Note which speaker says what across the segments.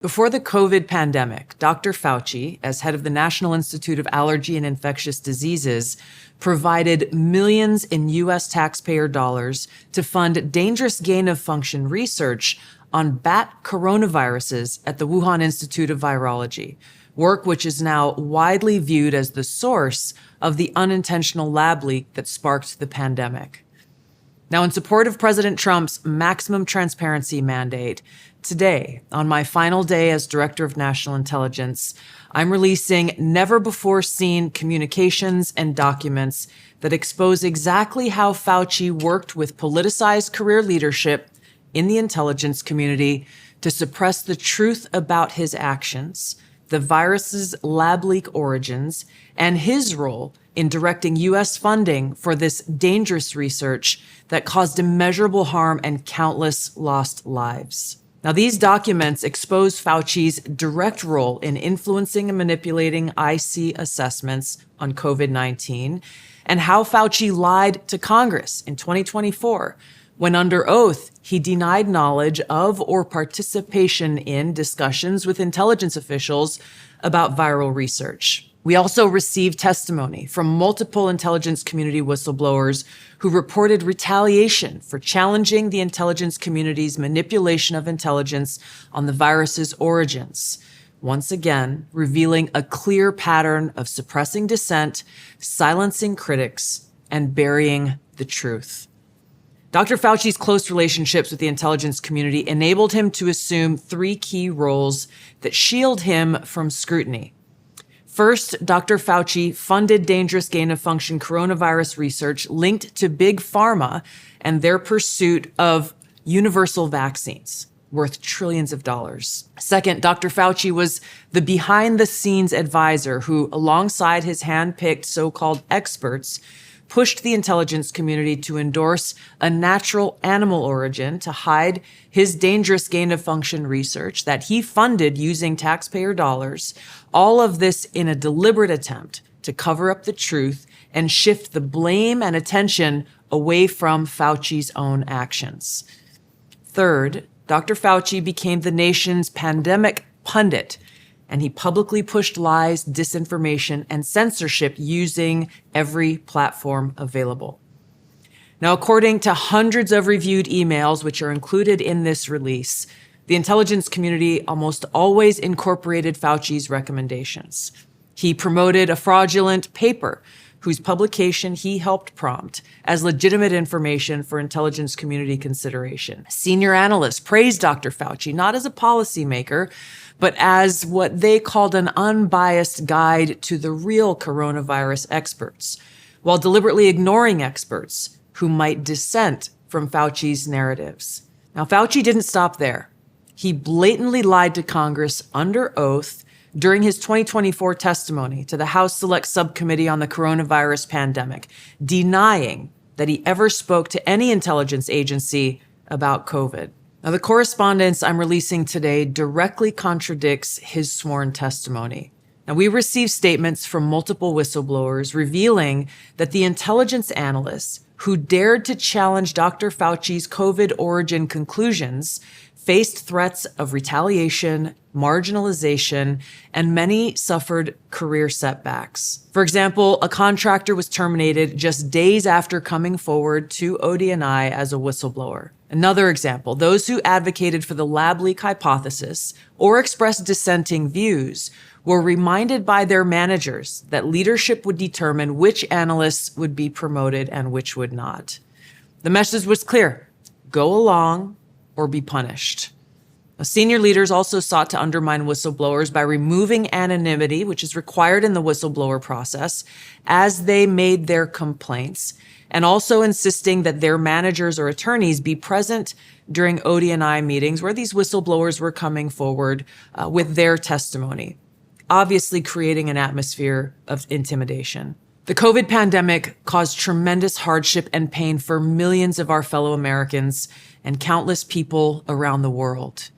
Speaker 1: Before the COVID pandemic, Dr. Fauci, as head of the National Institute of Allergy and Infectious Diseases, provided millions in U.S. taxpayer dollars to fund dangerous gain-of-function research on bat coronaviruses at the Wuhan Institute of Virology, work which is now widely viewed as the source of the unintentional lab leak that sparked the pandemic. Now, in support of President Trump's maximum transparency mandate, today, on my final day as Director of National Intelligence, I'm releasing never-before-seen communications and documents that expose exactly how Fauci worked with politicized career leadership in the intelligence community to suppress the truth about his actions, the virus's lab leak origins, and his role in directing U.S. funding for this dangerous research that caused immeasurable harm and countless lost lives. Now, these documents expose Fauci's direct role in influencing and manipulating IC assessments on COVID-19 and how Fauci lied to Congress in 2024 when under oath he denied knowledge of or participation in discussions with intelligence officials about viral research. We also received testimony from multiple intelligence community whistleblowers who reported retaliation for challenging the intelligence community's manipulation of intelligence on the virus's origins, once again revealing a clear pattern of suppressing dissent, silencing critics, and burying the truth. Dr. Fauci's close relationships with the intelligence community enabled him to assume three key roles that shield him from scrutiny. First, Dr. Fauci funded dangerous gain-of-function coronavirus research linked to big pharma and their pursuit of universal vaccines worth trillions of dollars. Second, Dr. Fauci was the behind-the-scenes advisor who, alongside his hand-picked so-called experts, pushed the intelligence community to endorse a natural animal origin to hide his dangerous gain-of-function research that he funded using taxpayer dollars, all of this in a deliberate attempt to cover up the truth and shift the blame and attention away from Fauci's own actions. Third, Dr. Fauci became the nation's pandemic pundit, and he publicly pushed lies, disinformation, and censorship using every platform available. Now, according to hundreds of reviewed emails, which are included in this release, the intelligence community almost always incorporated Fauci's recommendations. He promoted a fraudulent paper whose publication he helped prompt as legitimate information for intelligence community consideration. Senior analysts praised Dr. Fauci not as a policymaker, but as what they called an unbiased guide to the real coronavirus experts, while deliberately ignoring experts who might dissent from Fauci's narratives. Now, Fauci didn't stop there. He blatantly lied to Congress under oath during his 2024 testimony to the House Select Subcommittee on the Coronavirus Pandemic, denying that he ever spoke to any intelligence agency about COVID. Now, the correspondence I'm releasing today directly contradicts his sworn testimony. Now, we received statements from multiple whistleblowers revealing that the intelligence analysts who dared to challenge Dr. Fauci's COVID origin conclusions faced threats of retaliation, marginalization, and many suffered career setbacks. For example, a contractor was terminated just days after coming forward to ODNI as a whistleblower. Another example, those who advocated for the lab leak hypothesis or expressed dissenting views were reminded by their managers that leadership would determine which analysts would be promoted and which would not. The message was clear: go along or be punished. Senior leaders also sought to undermine whistleblowers by removing anonymity, which is required in the whistleblower process, as they made their complaints, and also insisting that their managers or attorneys be present during ODNI meetings where these whistleblowers were coming forward with their testimony, obviously creating an atmosphere of intimidation. The COVID pandemic caused tremendous hardship and pain for millions of our fellow Americans and countless people around the world.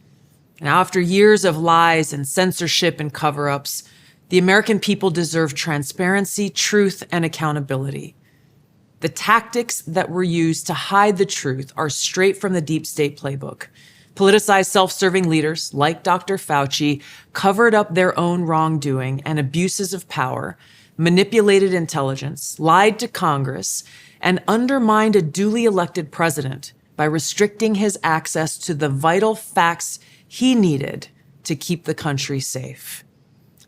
Speaker 1: Now, after years of lies and censorship and cover-ups, the American people deserve transparency, truth, and accountability. The tactics that were used to hide the truth are straight from the deep state playbook. Politicized self-serving leaders like Dr. Fauci covered up their own wrongdoing and abuses of power, manipulated intelligence, lied to Congress, and undermined a duly elected president by restricting his access to the vital facts he needed to keep the country safe.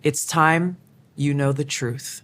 Speaker 1: It's time you know the truth.